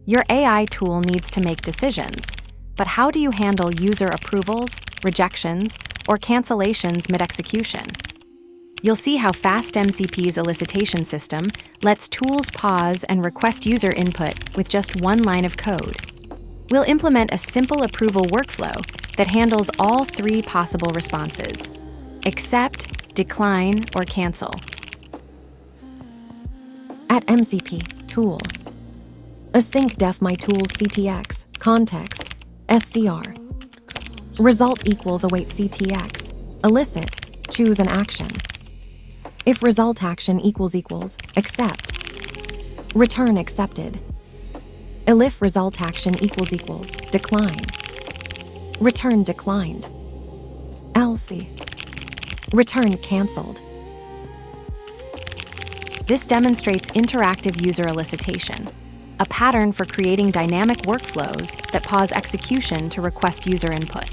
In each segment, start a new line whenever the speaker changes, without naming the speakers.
Your AI tool needs to make decisions, but how do you handle user approvals, rejections, or cancellations mid-execution? You'll see how FastMCP's elicitation system lets tools pause and request user input with just one line of code. We'll implement a simple approval workflow that handles all three possible responses: accept, decline, or cancel.
At MCP, tool. Async def my tool ctx, context, SDR. Result equals await ctx, elicit, choose an action. If result action equals accept, return accepted. Elif result action equals decline, return declined. Else, return canceled.
This demonstrates interactive user elicitation, a pattern for creating dynamic workflows that pause execution to request user input.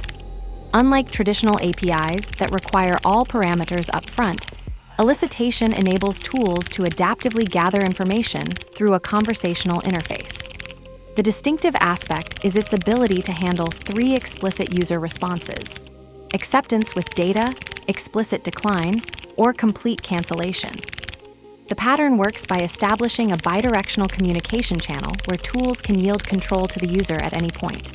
Unlike traditional APIs that require all parameters up front, elicitation enables tools to adaptively gather information through a conversational interface. The distinctive aspect is its ability to handle three explicit user responses: acceptance with data, explicit decline, or complete cancellation. The pattern works by establishing a bidirectional communication channel where tools can yield control to the user at any point.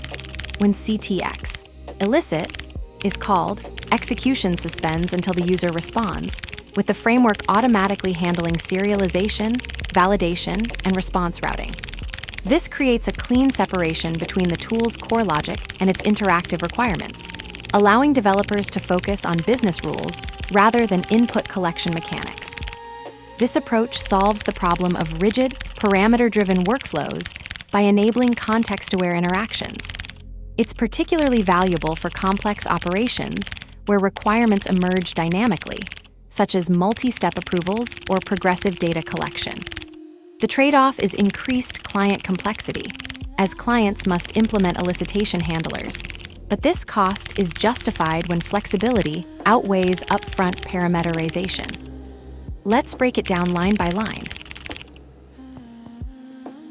When ctx.elicit is called, execution suspends until the user responds, with the framework automatically handling serialization, validation, and response routing. This creates a clean separation between the tool's core logic and its interactive requirements, allowing developers to focus on business rules rather than input collection mechanics. This approach solves the problem of rigid, parameter-driven workflows by enabling context-aware interactions. It's particularly valuable for complex operations where requirements emerge dynamically, such as multi-step approvals or progressive data collection. The trade-off is increased client complexity, as clients must implement elicitation handlers, but this cost is justified when flexibility outweighs upfront parameterization. Let's break it down line by line.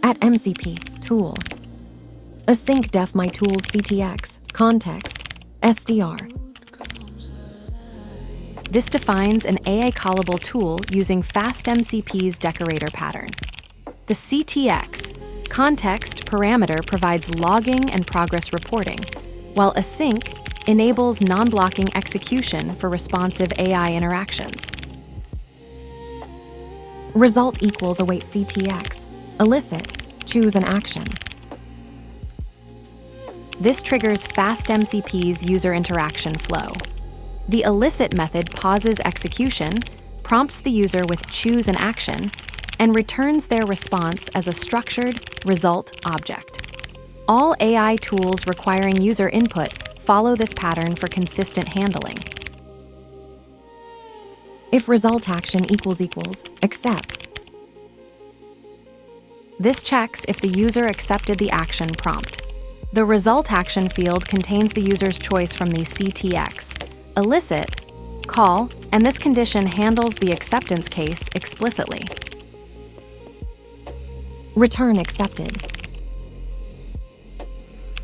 At MCP, tool. Async def my tool ctx, context, SDR.
This defines an AI callable tool using FastMCP's decorator pattern. The ctx context parameter provides logging and progress reporting, while async enables non-blocking execution for responsive AI interactions.
Result equals await ctx, elicit, choose an action.
This triggers FastMCP's user interaction flow. The elicit method pauses execution, prompts the user with choose an action, and returns their response as a structured result object. All AI tools requiring user input follow this pattern for consistent handling.
If result action equals accept.
This checks if the user accepted the action prompt. The result action field contains the user's choice from the ctx, elicit, call, and this condition handles the acceptance case explicitly.
Return accepted.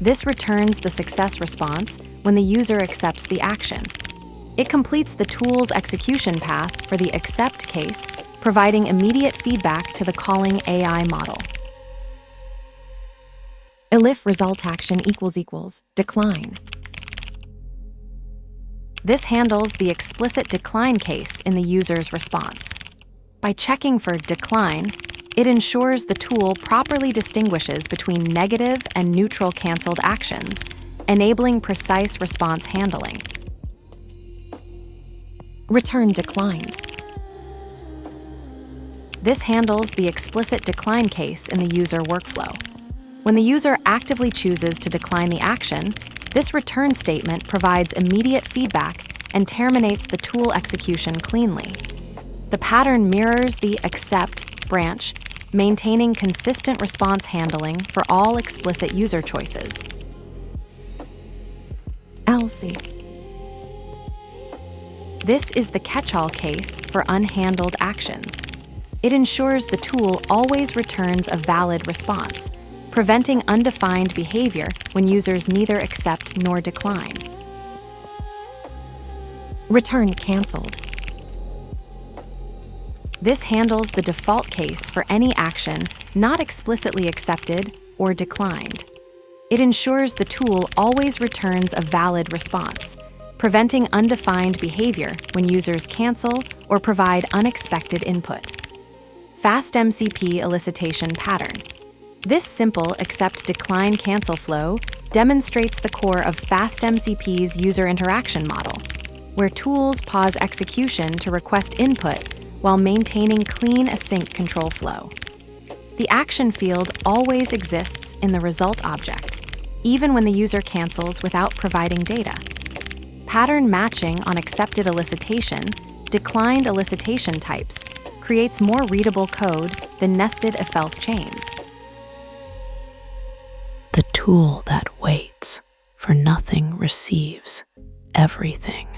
This returns the success response when the user accepts the action. It completes the tool's execution path for the accept case, providing immediate feedback to the calling AI model.
Elif result action equals decline.
This handles the explicit decline case in the user's response. By checking for decline, it ensures the tool properly distinguishes between negative and neutral canceled actions, enabling precise response handling.
Return declined.
This handles the explicit decline case in the user workflow. When the user actively chooses to decline the action, this return statement provides immediate feedback and terminates the tool execution cleanly. The pattern mirrors the accept branch, maintaining consistent response handling for all explicit user choices.
Else.
This is the catch-all case for unhandled actions. It ensures the tool always returns a valid response, preventing undefined behavior when users neither accept nor decline.
Return canceled.
This handles the default case for any action not explicitly accepted or declined. It ensures the tool always returns a valid response, preventing undefined behavior when users cancel or provide unexpected input. FastMCP elicitation pattern. This simple accept-decline-cancel flow demonstrates the core of FastMCP's user interaction model, where tools pause execution to request input while maintaining clean async control flow. The action field always exists in the result object, even when the user cancels without providing data. Pattern matching on accepted elicitation, declined elicitation types creates more readable code than nested if-else chains.
The tool that waits for nothing receives everything.